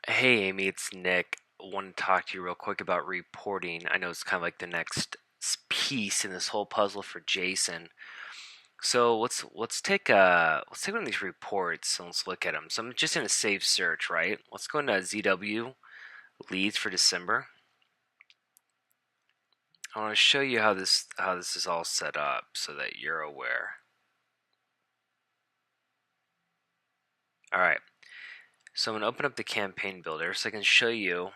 Hey Amy, it's Nick. I want to talk to you real quick about reporting. I know it's kind of like the next piece in this whole puzzle for Jason. So let's take one of these reports and let's look at them. So I'm just in a safe search, right? Let's go into ZW leads for December. I want to show you how this is all set up so that you're aware. All right. So I'm gonna open up the campaign builder so I can show you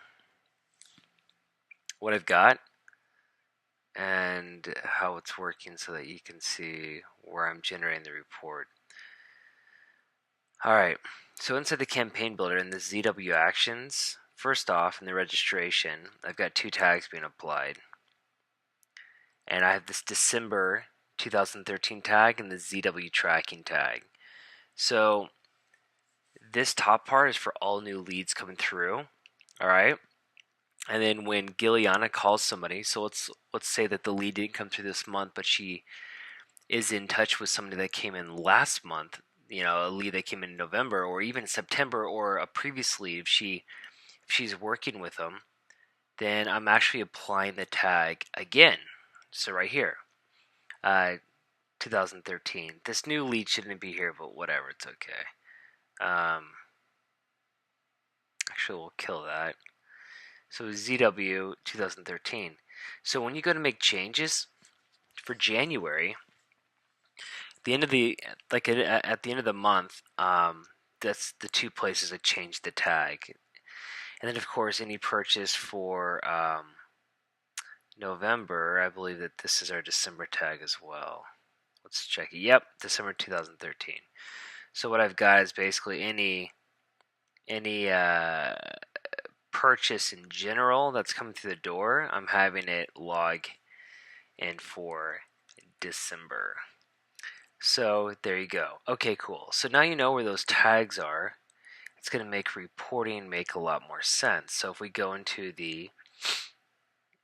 what I've got and how it's working so that you can see where I'm generating the report. Alright, so inside the campaign builder in the ZW actions, first off in the registration, I've got two tags being applied. And I have this December 2013 tag and the ZW tracking tag. So this top part is for all new leads coming through. Alright. And then when Giliana calls somebody, so let's say that the lead didn't come through this month, but she is in touch with somebody that came in last month, a lead that came in November or even September or a previous lead, if she's working with them, then I'm actually applying the tag again. So right here, 2013. This new lead shouldn't be here, but whatever, it's okay. Actually, we'll kill that. So ZW 2013. So when you go to make changes for January, the end of the at the end of the month, that's the two places I changed the tag, and then of course any purchase for November. I believe that this is our December tag as well. Let's check it. Yep, December 2013. So what I've got is basically any purchase in general that's coming through the door. I'm having it log in for December. So there you go. Okay, cool. So now you know where those tags are. It's going to make reporting make a lot more sense. So if we go into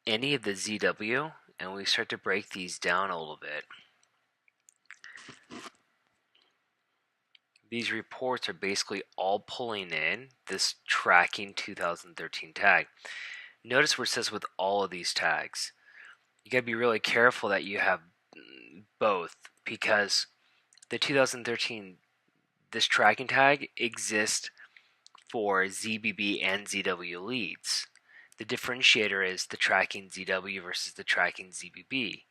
any of the ZW and we start to break these down a little bit, these reports are basically all pulling in this tracking 2013 tag. Notice where it says with all of these tags. You got to be really careful that you have both, because the 2013, this tracking tag exists for ZBB and ZW leads. The differentiator is the tracking ZW versus the tracking ZBB.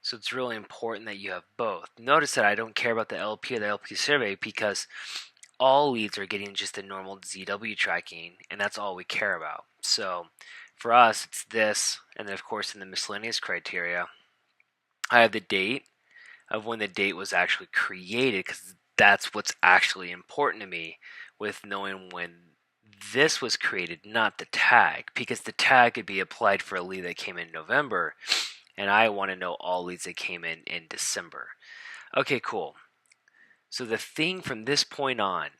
So it's really important that you have both. Notice that I don't care about the LP or the LP survey because all leads are getting just the normal ZW tracking, and that's all we care about. So for us, it's this, and then of course in the miscellaneous criteria, I have the date of when the date was actually created, because that's what's actually important to me with knowing when this was created, not the tag, because the tag could be applied for a lead that came in November, and I want to know all leads that came in December. Okay, cool. So the thing from this point on,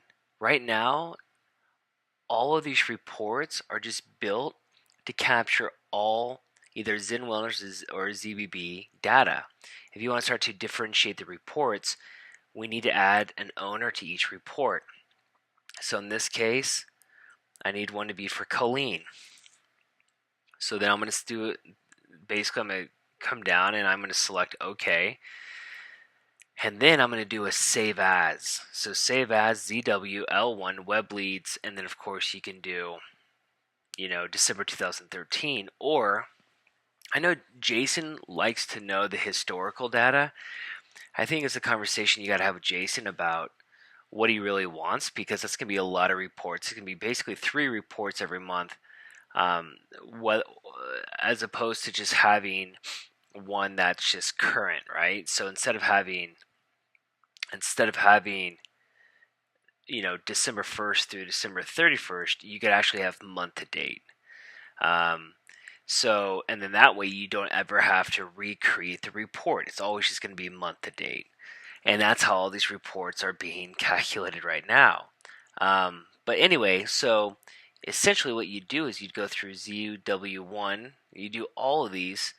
right now, all of these reports are just built to capture all either Zen Wellness or ZBB data. If you want to start to differentiate the reports, we need to add an owner to each report. So in this case, I need one to be for Colleen. So then I'm going to do, basically I'm going to come down and I'm going to select OK. And then I'm going to do a save as. So save as ZW L1 web leads, and then of course you can do, December 2013. Or I know Jason likes to know the historical data. I think it's a conversation you got to have with Jason about what he really wants, because that's going to be a lot of reports. It's going to be basically 3 reports every month, as opposed to just having one that's just current, right? So instead of having December 1st through December 31st, you could actually have month to date. And then that way you don't ever have to recreate the report. It's always just going to be month to date. And that's how all these reports are being calculated right now. But anyway, so essentially what you do is you'd go through ZW1, you do all of these,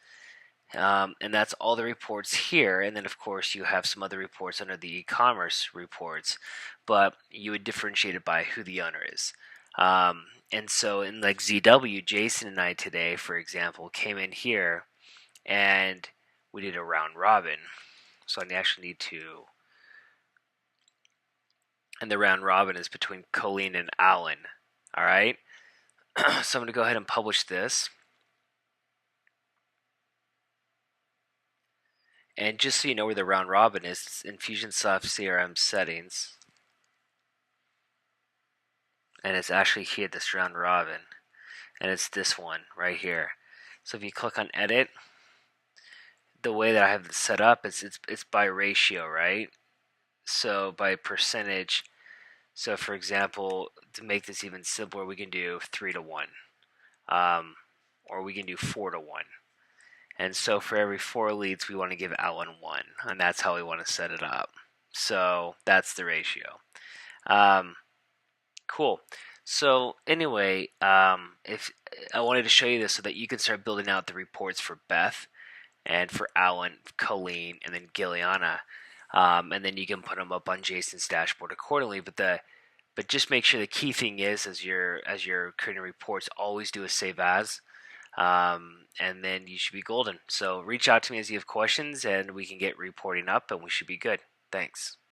and that's all the reports here. And then of course you have some other reports under the e-commerce reports, but you would differentiate it by who the owner is. And so in like ZW, Jason and I today, for example, came in here and we did a round robin. So I actually need to, and the round robin is between Colleen and Alan. All right. So I'm going to go ahead and publish this. And just so you know where the round robin is, it's Infusionsoft CRM settings. And it's actually here, this round robin. And it's this one right here. So if you click on edit, the way that I have this set up is it's by ratio, right? So by percentage. So for example, to make this even simpler, we can do 3 to 1. Or we can do 4 to 1. And so for every 4 leads, we want to give Alan 1. And that's how we want to set it up. So that's the ratio. Cool. So anyway, if I wanted to show you this so that you can start building out the reports for Beth and for Alan, Colleen, and then Gilliana, and then you can put them up on Jason's dashboard accordingly. But just make sure the key thing is as you're creating reports, always do a save as, and then you should be golden. So reach out to me as you have questions, and we can get reporting up, and we should be good. Thanks.